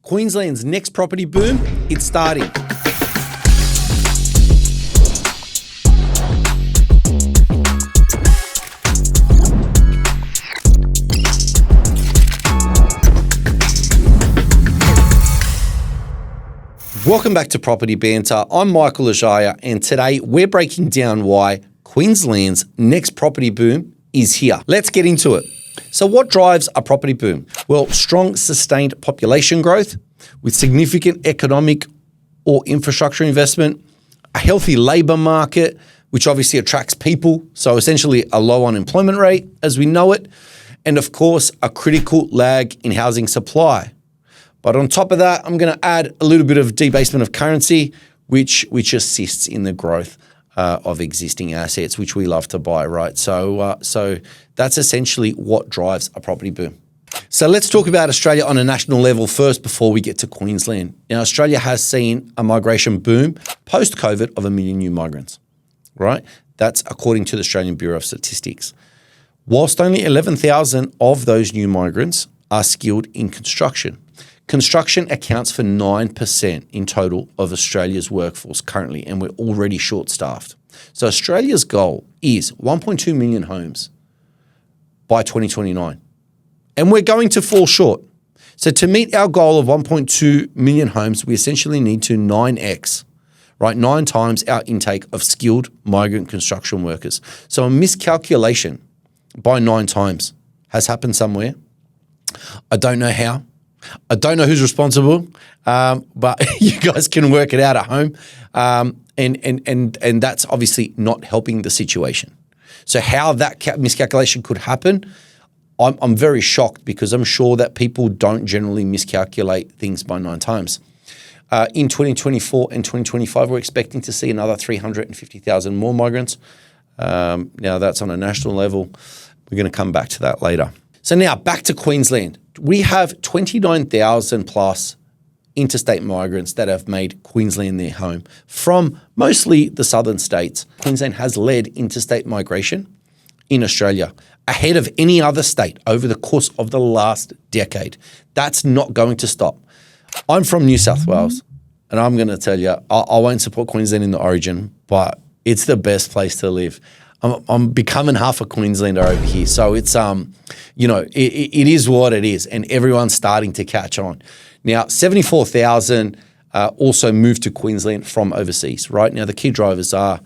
Queensland's next property boom, it's starting. Welcome back to Property Banter. I'm Michael Lezaja, and today we're breaking down why Queensland's next property boom is here. Let's get into it. So what drives a property boom? Well, strong, sustained population growth with significant economic or infrastructure investment, a healthy labour market, which obviously attracts people, so essentially a low unemployment rate as we know it, and of course, a critical lag in housing supply. But on top of that, I'm going to add a little bit of debasement of currency, which assists in the growth of existing assets, which we love to buy, right? So that's essentially what drives a property boom. So let's talk about Australia on a national level first before we get to Queensland. Now, Australia has seen a migration boom post-COVID of 1 million new migrants, right? That's according to the Australian Bureau of Statistics. Whilst only 11,000 of those new migrants are skilled in construction. Construction accounts for 9% in total of Australia's workforce currently, and we're already short-staffed. So Australia's goal is 1.2 million homes by 2029, and we're going to fall short. So to meet our goal of 1.2 million homes, we essentially need to 9x, right? 9 times our intake of skilled migrant construction workers. So a miscalculation by 9 times has happened somewhere. I don't know how. I don't know who's responsible, but you guys can work it out at home. And that's obviously not helping the situation. So how that miscalculation could happen, I'm very shocked because I'm sure that people don't generally miscalculate things by 9 times. In 2024 and 2025, we're expecting to see another 350,000 more migrants. Now that's on a national level. We're going to come back to that later. So now back to Queensland. We have 29,000 plus interstate migrants that have made Queensland their home from mostly the southern states. Queensland has led interstate migration in Australia ahead of any other state over the course of the last decade. That's not going to stop. I'm from New South Wales, and I'm going to tell you, I won't support Queensland in the origin, but it's the best place to live. I'm becoming half a Queenslander over here. So it's, it is what it is, and everyone's starting to catch on. Now, 74,000 also moved to Queensland from overseas, right? Now, the key drivers are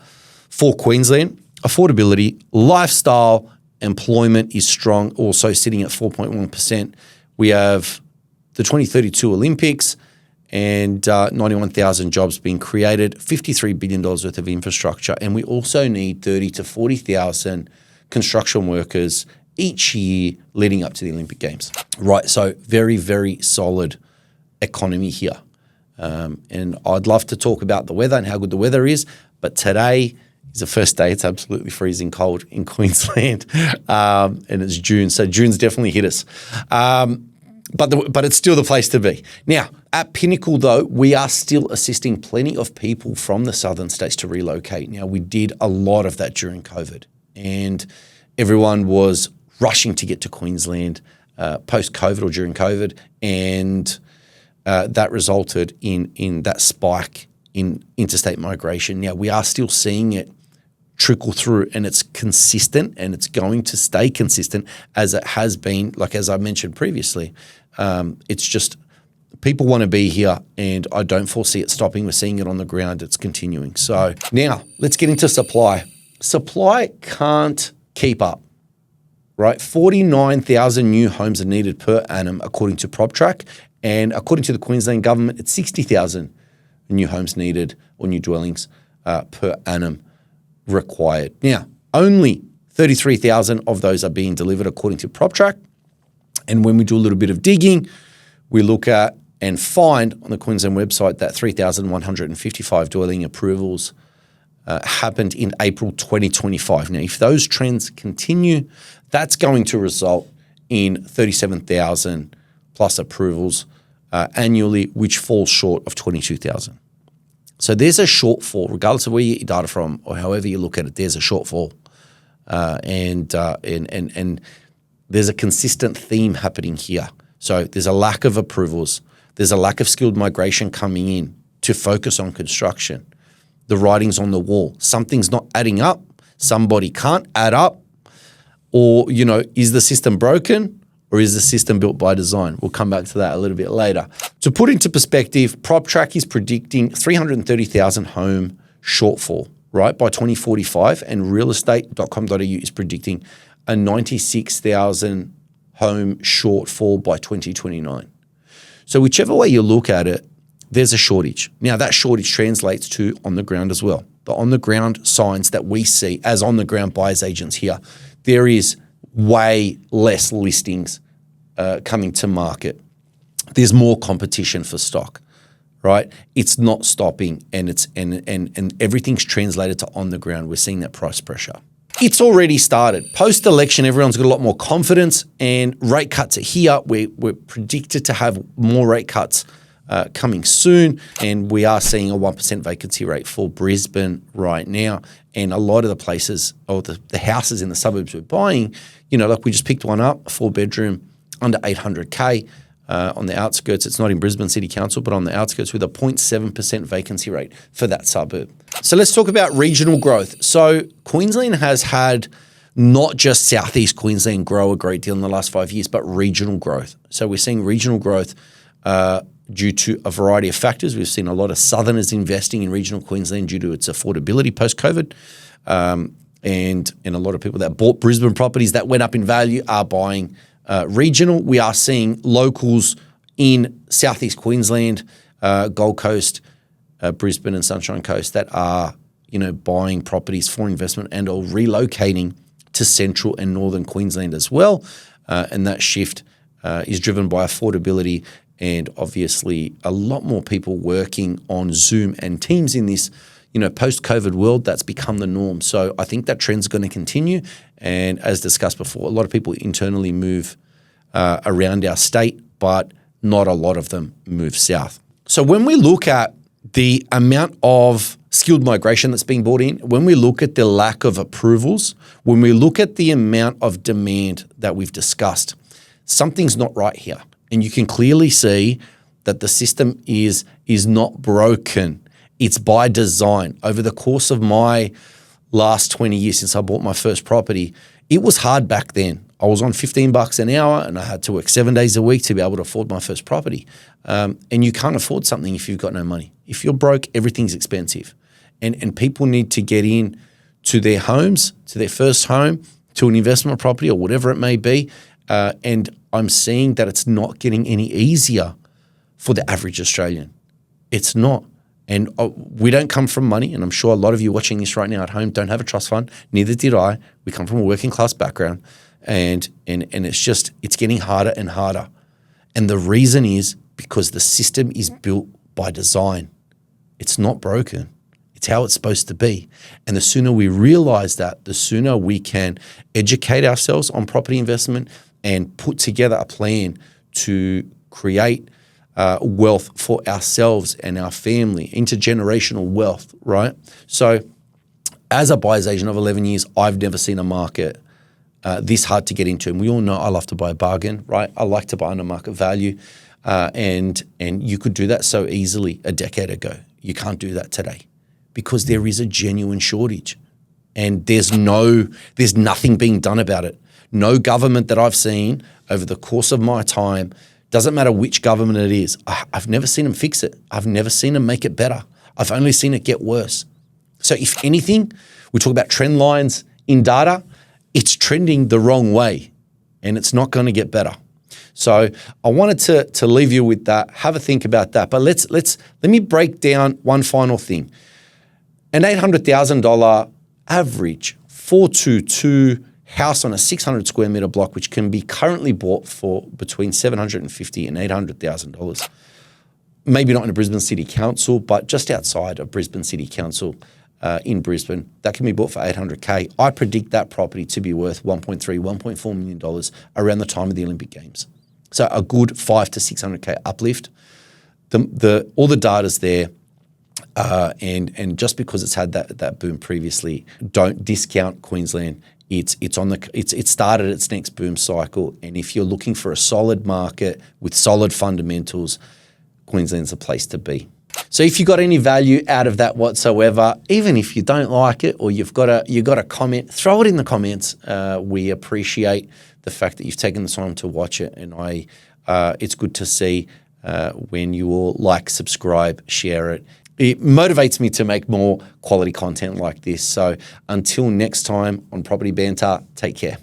for Queensland, affordability, lifestyle, employment is strong, also sitting at 4.1%. We have the 2032 Olympics and 91,000 jobs being created, $53 billion worth of infrastructure. And we also need 30 to 40,000 construction workers each year leading up to the Olympic Games. Right, so very, very solid economy here. And I'd love to talk about the weather and how good the weather is, but today is the first day it's absolutely freezing cold in Queensland, and it's June, so June's definitely hit us. But it's still the place to be. Now, at Pinnacle, though, we are still assisting plenty of people from the southern states to relocate. Now, we did a lot of that during COVID, and everyone was rushing to get to Queensland post-COVID or during COVID, and that resulted in that spike in interstate migration. Now, we are still seeing it trickle through, and it's consistent, and it's going to stay consistent as it has been, like as I mentioned previously. It's just people want to be here, and I don't foresee it stopping. We're seeing it on the ground. It's continuing. So now let's get into supply. Supply can't keep up, right? 49,000 new homes are needed per annum according to PropTrack, and according to the Queensland government, it's 60,000 new homes needed or new dwellings per annum required. Now, only 33,000 of those are being delivered according to PropTrack. And when we do a little bit of digging, we look at and find on the Queensland website that 3,155 dwelling approvals happened in April 2025. Now, if those trends continue, that's going to result in 37,000 plus approvals annually, which falls short of 22,000. So there's a shortfall, regardless of where you get your data from or however you look at it, there's a shortfall. And there's a consistent theme happening here. So there's a lack of approvals. There's a lack of skilled migration coming in to focus on construction. The writing's on the wall. Something's not adding up. Somebody can't add up. Or, is the system broken or is the system built by design? We'll come back to that a little bit later. To put into perspective, PropTrack is predicting 330,000 home shortfall, right, by 2045, and realestate.com.au is predicting a 96,000 home shortfall by 2029. So whichever way you look at it, there's a shortage. Now that shortage translates to on the ground as well. The on the ground signs that we see as on the ground buyers agents here, there is way less listings coming to market. There's more competition for stock, right? It's not stopping, and and everything's translated to on the ground. We're seeing that price pressure. It's already started. Post-election, everyone's got a lot more confidence, and rate cuts are here. We're predicted to have more rate cuts coming soon, and we are seeing a 1% vacancy rate for Brisbane right now. And a lot of the places, or the houses in the suburbs we're buying, like we just picked one up, a 4-bedroom, under 800K on the outskirts. It's not in Brisbane City Council, but on the outskirts with a 0.7% vacancy rate for that suburb. So let's talk about regional growth. So Queensland has had not just Southeast Queensland grow a great deal in the last 5 years, but regional growth. So we're seeing regional growth due to a variety of factors. We've seen a lot of Southerners investing in regional Queensland due to its affordability post-COVID. And a lot of people that bought Brisbane properties that went up in value are buying regional. We are seeing locals in Southeast Queensland, Gold Coast, Brisbane and Sunshine Coast that are, buying properties for investment and or relocating to central and northern Queensland as well. And that shift is driven by affordability and obviously a lot more people working on Zoom and Teams in this, post-COVID world. That's become the norm. So I think that trend's going to continue. And as discussed before, a lot of people internally move around our state, but not a lot of them move south. So when we look at the amount of skilled migration that's being brought in, when we look at the lack of approvals, when we look at the amount of demand that we've discussed, something's not right here. And you can clearly see that the system is not broken. It's by design. Over the course of my last 20 years since I bought my first property, it was hard back then. I was on $15 an hour and I had to work 7 days a week to be able to afford my first property. And you can't afford something if you've got no money. If you're broke, everything's expensive. And people need to get in to their homes, to their first home, to an investment property or whatever it may be. And I'm seeing that it's not getting any easier for the average Australian. It's not. And we don't come from money, and I'm sure a lot of you watching this right now at home don't have a trust fund. Neither did I. We come from a working class background, and it's getting harder and harder. And the reason is because the system is built by design. It's not broken. It's how it's supposed to be. And the sooner we realize that, the sooner we can educate ourselves on property investment and put together a plan to create wealth for ourselves and our family, intergenerational wealth, right? So as a buyer's agent of 11 years, I've never seen a market this hard to get into. And we all know I love to buy a bargain, right? I like to buy under market value. And you could do that so easily a decade ago. You can't do that today because there is a genuine shortage and there's nothing being done about it. No government that I've seen over the course of my time, doesn't matter which government it is, I've never seen them fix it. I've never seen them make it better. I've only seen it get worse. So if anything, we talk about trend lines in data, it's trending the wrong way and it's not going to get better. So I wanted to leave you with that. Have a think about that. But let me break down one final thing. An $800,000 average 422 house on a 600 square meter block, which can be currently bought for between $750,000 and $800,000. Maybe not in a Brisbane City Council, but just outside of Brisbane City Council in Brisbane, that can be bought for $800K. I predict that property to be worth $1.3, $1.4 million around the time of the Olympic Games. So a good $500 to $600K uplift. All the data's there. And just because it's had that boom previously, don't discount Queensland. It started its next boom cycle, and if you're looking for a solid market with solid fundamentals, Queensland's the place to be. So if you got any value out of that whatsoever, even if you don't like it or you've got a comment, throw it in the comments. We appreciate the fact that you've taken the time to watch it, and it's good to see when you all like, subscribe, share it. It motivates me to make more quality content like this. So until next time on Property Banter, take care.